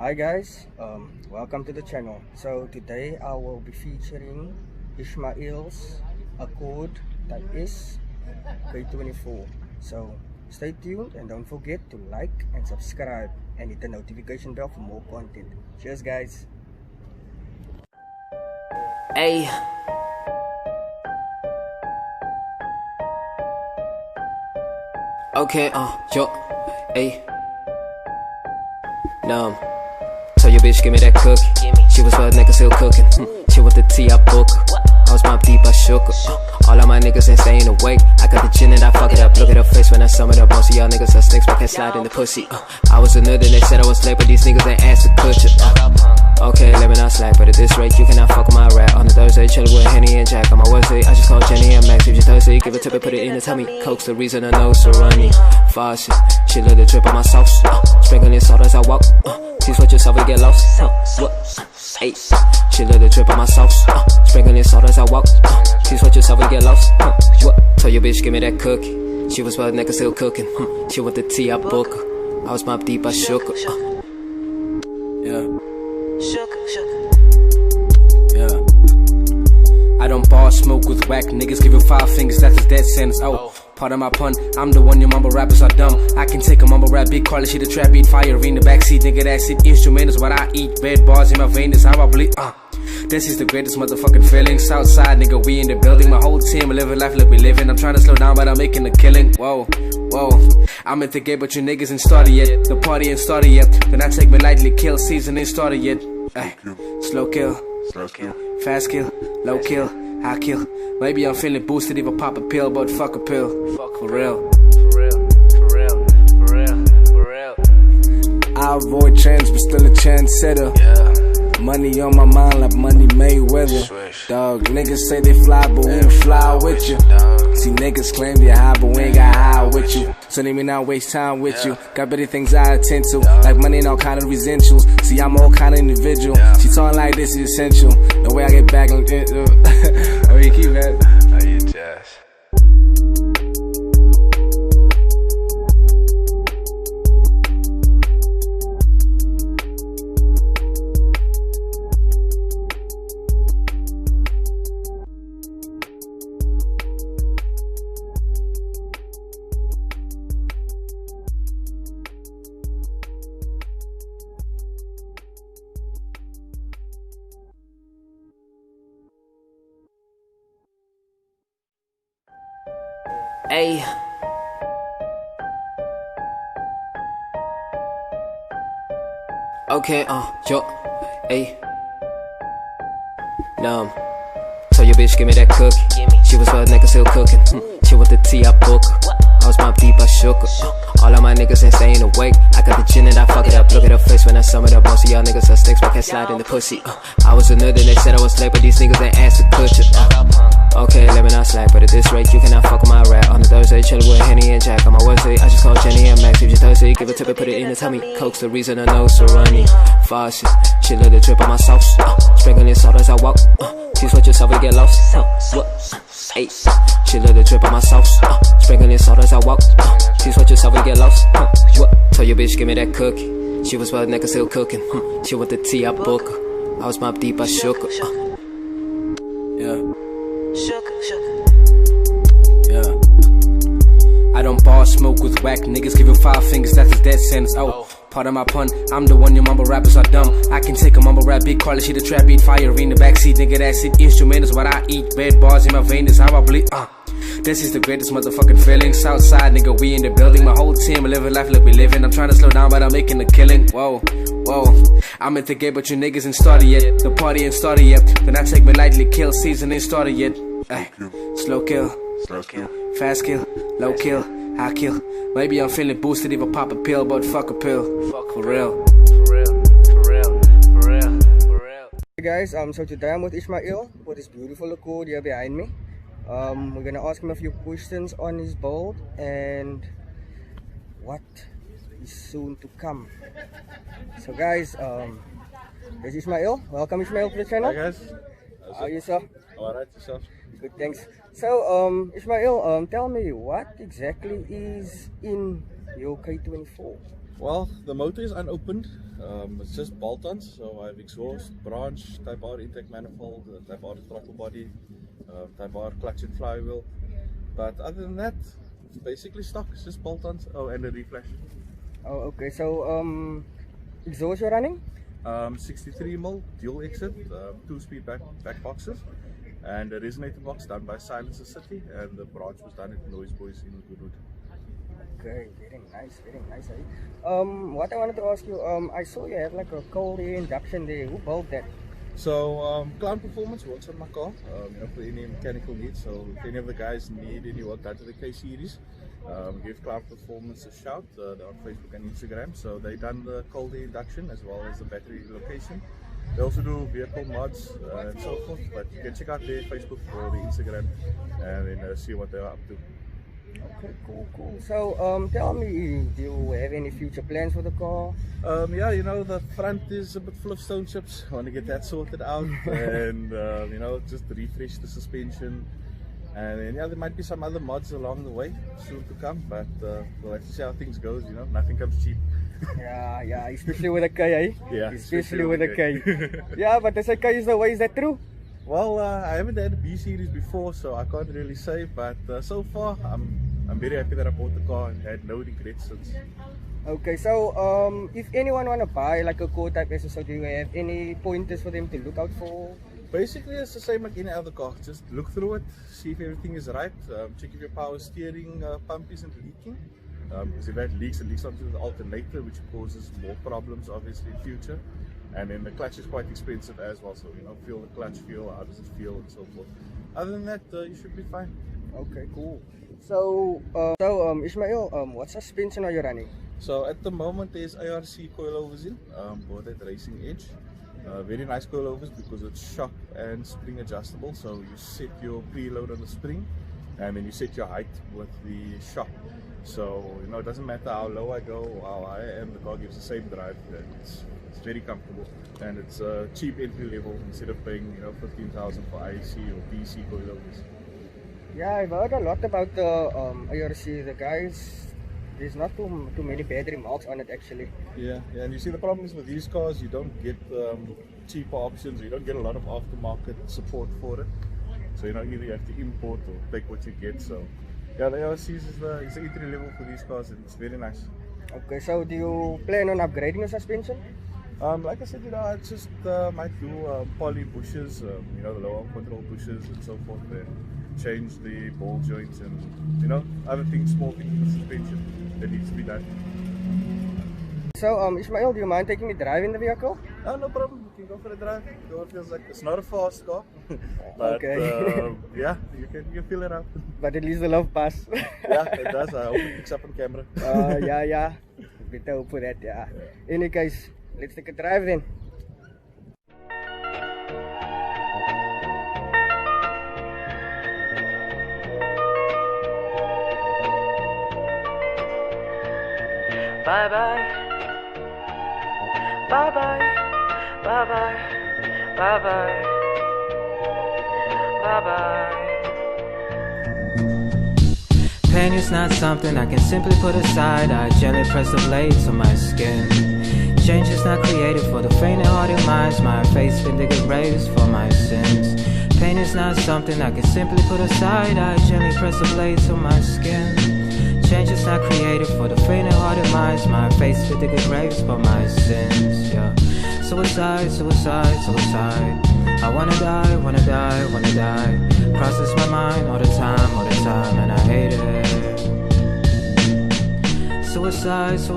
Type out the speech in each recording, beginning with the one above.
Hi guys, welcome to the channel. So today I will be featuring Ishmael's Accord that is K24. So stay tuned and don't forget to like and subscribe and hit the notification bell for more content. Cheers guys. Hey. Okay, yo, hey. Numb. Tell your bitch, give me that cookie. She was butt naked, still cooking. She want the tea, I book her. I was mob deep, I shook her. All of my niggas ain't staying awake. I got the gin and I fuck it up. Look at her face when I sum it up. Most of y'all niggas are snakes, but can't slide in the pussy. I was a nerd and they said I was late, but these niggas ain't asked to push it. Okay, let me not slack, but at this rate, you cannot fuck with my rap. On the Thursday, chillin' with Henny and Jack. On my Wednesday, I just call Jenny and Max. If you thirsty, give it to me, put it in the tummy. Coke's the reason I know so runny. Faucet, she let it drip on my sauce. Sprinkling salt as I walk. Please watch yourself and get lost. What? Hey, she let it drip on my sauce. Sprinkling salt as I walk. Please watch yourself and get lost. What? Tell your bitch, give me that cookie. She was butt naked, still cooking. She want the tea, I book her. I was mob deep, I shook her. Yeah. Yeah. I don't bar smoke with whack niggas, give you 5 fingers, that's a death sentence. Oh, pardon my pun, I'm the one your mumble rappers are dumb. I can take a mumble rap, big Carly, she the trap beat, fire in the backseat, nigga that shit instrument is what I eat. Red bars in my vein is how I bleed. This is the greatest motherfucking feeling. Southside, nigga, we in the building. My whole team living life like we living. I'm trying to slow down, but I'm making a killing. Whoa, whoa. I'm at the gate, but you niggas ain't started yet. The party ain't started yet. Then I take me lightly, kill season ain't started yet. Ay, slow kill, fast kill, low kill, high kill. Maybe I'm feeling boosted, even pop a pill, but fuck a pill. Fuck for real. I avoid trends, but still a trendsetter. Money on my mind like Money Mayweather. Dog, niggas say they fly, but we don't fly with you. See, niggas claim they high, but we ain't got high with you. So let me not waste time with you. Got better things I attend to, like money and all kind of resentials. See, I'm all kind of individual. She talking like this is essential. The way I get back on it. Oh, you keep that. Oh, you just. Hey. Okay, yo, hey. Numb. Tell your bitch, give me that cookie. She was butt naked, still cooking. She want the tea, I book her. I was mob deep, I shook her. All of my niggas ain't staying awake. I got the gin and I fuck it up. Look at her face when I sum it up. Most of y'all niggas are snakes, but can't slide in the pussy. I was a nerd and they said I was late, but these niggas ain't asked to push it. Okay, let me not slack, but at this rate, you cannot fuck with my rap. On the Thursday, chillin' with Henny and Jack. On my Wednesday, I just call Jenny and Max. If you thirsty, give it to me, put it in the tummy. Coke's the reason I know so runny. Faucet, she let it drip on my sauce. Sprinkling salt as I walk. Please watch yourself and get lost. What? Hey, she let it drip on my sauce. Sprinkling salt as I walk. Please watch yourself and get lost. What? Tell your bitch, give me that cookie. She was butt naked, still cooking. She want the tea, I book her. I was mob deep, I shook her. Yeah. Yeah. I don't bar smoke with whack niggas, give you 5 fingers, that's a death sentence. Oh, pardon my pun, I'm the one your mumble rappers are dumb. I can take a mumble rap, big Carly, she the trap beat, fire in the backseat, nigga that shit instrument is what I eat. Red bars in my vein is how I bleed. This is the greatest motherfucking feeling. Southside, nigga, we in the building. My whole team living life like we living. I'm trying to slow down, but I'm making a killing. Whoa, whoa. I'm at the gate, but you niggas ain't started yet. The party ain't started yet. Then I take me lightly, kill season ain't started yet. Ay, slow kill, fast kill, low kill, high kill. Maybe I'm feeling boosted, even pop a pill, but fuck a pill. Fuck for real. Hey guys, so today I'm with Ishmael with this beautiful Accord here behind me. We're gonna ask him a few questions on his build and what is soon to come. So guys, this is Ishmael. Welcome Ishmael to the channel. Hi guys. How are you, sir? Alright, yourself? Good, thanks. So, Ishmael, tell me what exactly is in your K24? Well, the motor is unopened. It's just bolt-ons, so I have exhaust, branch, Type R intake manifold, Type R throttle body, Type R clutch and flywheel. But other than that, it's basically stock. It's just bolt-ons. Oh, and a reflash. Oh, okay. So exhaust you're running? 63mm dual exit, 2-speed back boxes, and a resonator box done by Silencer City, and the branch was done at Noise Boys in Goodwood. Okay, very nice, very nice. What I wanted to ask you, I saw you have like a cold air induction there. Who built that? So Clown Performance works on my car, for any mechanical needs. So if any of the guys need any work done to the K series, give Clown Performance a shout. They're on Facebook and Instagram. So they done the cold air induction as well as the battery relocation. They also do vehicle mods and so forth. But you can check out their Facebook or the Instagram and then see what they're up to. Okay, cool. So tell me, do you have any future plans for the car? Yeah, the front is a bit full of stone chips. I want to get that sorted out and just refresh the suspension. And then, there might be some other mods along the way soon to come, but we'll have to see how things goes. Nothing comes cheap. Yeah, especially with a K, eh? Yeah, especially with a K. Yeah, but they say K is the way. Is that true? Well, I haven't had a B series before, so I can't really say. But so far, I'm very happy that I bought the car and had no regrets since. Okay, so if anyone wanna buy like a core type SSO, do you have any pointers for them to look out for? Basically, it's the same like any other car. Just look through it, see if everything is right. Check if your power steering pump isn't leaking. Because if that leaks, it leaks onto the alternator, which causes more problems, obviously, in future. And then the clutch is quite expensive as well, so feel the clutch feel, how does it feel, and so forth. Other than that, you should be fine. Okay, cool. So Ishmael, what suspension are you running? So at the moment there's ARC coilovers in, both at Racing Edge. Very nice coilovers because it's shock and spring adjustable. So you set your preload on the spring, and then you set your height with the shock. So it doesn't matter how low I go or how high I am, the car gives the same drive. It's very comfortable, and it's a cheap entry level instead of paying 15,000 for IC or DC coilovers. Yeah, I've heard a lot about the ARC. The guys, there's not too many bad remarks on it actually. Yeah, and you see the problem is with these cars, you don't get cheaper options. You don't get a lot of aftermarket support for it. So either you have to import or take what you get. So yeah, the ARC is the entry level for these cars, and it's very nice. Okay, so do you plan on upgrading the suspension? Like I said, I just might do poly bushes, the lower control bushes and so forth, and change the ball joints and other things, small things in the suspension that needs to be done. So Ishmael, do you mind taking me driving the vehicle? No problem, you can go for a drive. It feels like it's not a fast car, but okay. yeah, you can feel it out. But at least the love pass. Yeah, it does. I hope it picks up on camera. Yeah. Better hope for that, yeah. Any case, let's take a drive then. Bye bye. Bye bye. Bye bye. Bye bye. Bye bye. Pain is not something I can simply put aside. I gently press the blades on my skin. Change is not created for the faint-hearted minds. My face been digging graves for my sins. Pain is not something I can simply put aside. I gently press the blades on my skin. Change is not created for the faint-hearted minds. My face been digging graves for my sins. Yeah. Suicide. I wanna die. Crosses my mind all the time, and I hate it. Suicide. I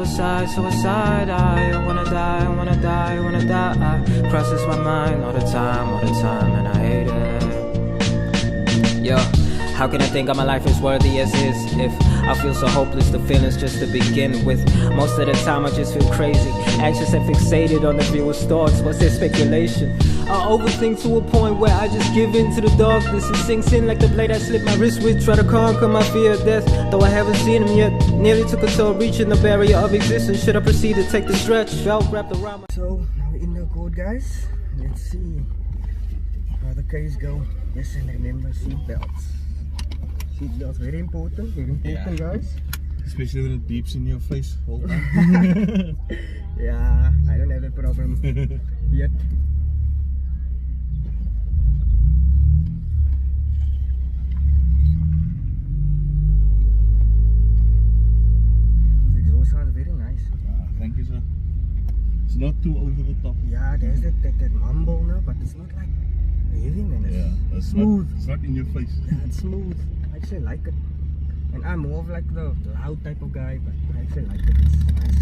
wanna die. Crosses my mind all the time, and I hate it. Yeah. How can I think of my life as worthy as is if I feel so hopeless, the feelings just to begin with? Most of the time I just feel crazy, anxious and fixated on the viewer's thoughts. What's their speculation? I overthink to a point where I just give in to the darkness. It sinks in like the blade I slit my wrist with. Try to conquer my fear of death, though I haven't seen him yet. Nearly took a toll reaching the barrier of existence. Should I proceed to take the stretch? Felt wrapped around my... So now we're in the code, guys. Let's see how the case go. Yes, and remember seatbelts. Seatbelts very important, guys. Especially when it beeps in your face all the time. Yeah, I don't have that problem yet. The exhaust sounds very nice. Thank you, sir. It's not too over the top. Yeah, there's that mumble now, but it's not like heavy, man. It's smooth. It's not in your face. Yeah, it's smooth. I actually like it. And I'm more of like the loud type of guy, but I actually like it. It's nice.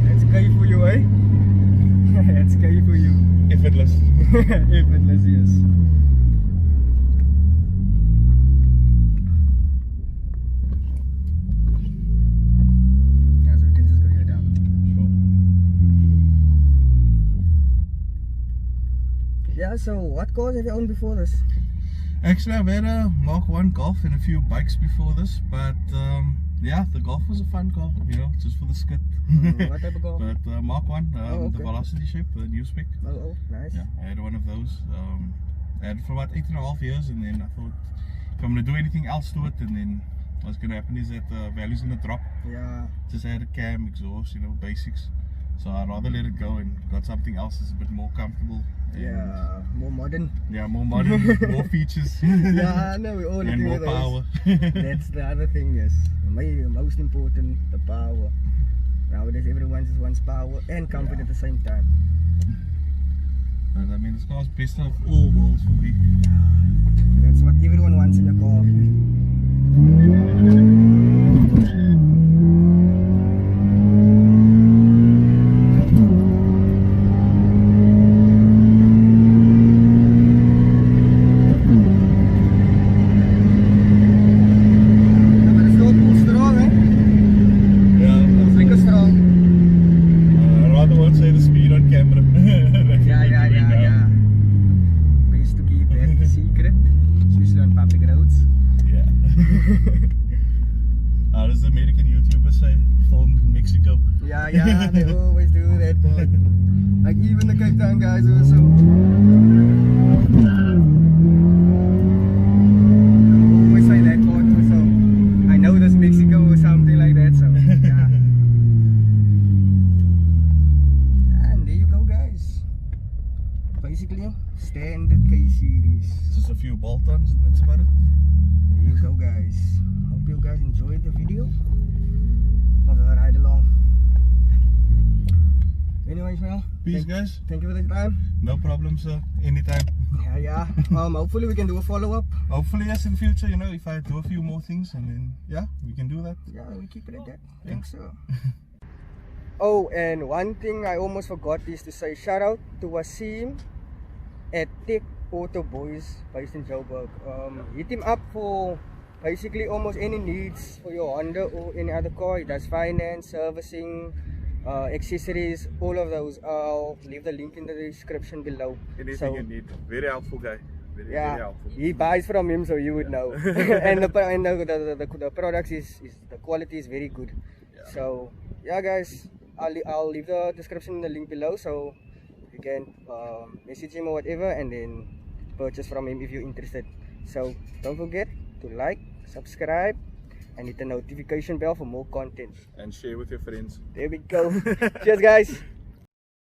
That's gay for you, eh? That's gay for you. Effortless. Effortless, yes. Yeah, so we can just go here down. Sure. Yeah, so what cars have you owned before this? Actually, I've had a Mark 1 Golf and a few bikes before this, but yeah, the Golf was a fun car, you know, just for the skit. What type of car? But Mark 1, okay. the Velocity shape, the new spec. Oh, nice. Yeah, I had one of those. I had it for about 8.5 years, and then I thought if I'm gonna do anything else to it, and then what's gonna happen is that the value's gonna drop. Yeah. Just had a cam, exhaust, you know, basics. So I'd rather let it go and got something else that's a bit more comfortable. And Yeah, more modern. yeah, more modern, more features. Yeah, I know, we all and looking more at those. power. That's the other thing, yes. Most important, the power. Nowadays, everyone just wants power and comfort Yeah. at the same time. But I mean, this car's best of all worlds for me. That's what everyone wants in a car. Yeah, but it's not too strong, eh? Yeah, It's like a strong. I'd rather won't say the speed on camera. That's Yeah, what yeah, we're doing yeah, now. yeah. Best to keep that secret, especially on public roads. Yeah. How does the American YouTuber say? Filmed in Mexico. Yeah, yeah, they always do that part. Like even the Cape Town guys also. Always say that part also. I know this Mexico or something like that, so yeah. And there you go, guys. Basically, standard K series. Just a few bolt-ons and that's about it. There you go, guys. Hope you guys enjoyed the video of the ride along. Anyways, Mel. Peace, guys. Thank you for the time. No problem, sir. Anytime. Yeah. Hopefully we can do a follow-up. Hopefully, yes, in future, you know, if I do a few more things and then, yeah, we can do that. Yeah, we keep it at that. Yeah. Thanks, sir. Oh, and one thing I almost forgot is to say shout out to Wasim at Tech Auto Boys based in Joburg. Hit him up for basically almost any needs for your Honda or any other car. He does finance, servicing, accessories, all of those. I'll leave the link in the description below. Anything you need. Very helpful guy. Very Yeah, helpful. he buys from him, so you would know. And the products is the quality is very good. Yeah. So yeah, guys, I'll leave the description in the link below, so you can message him or whatever, and then purchase from him if you're interested. So don't forget to like, subscribe, and hit the notification bell for more content. And share with your friends. There we go. Cheers, guys.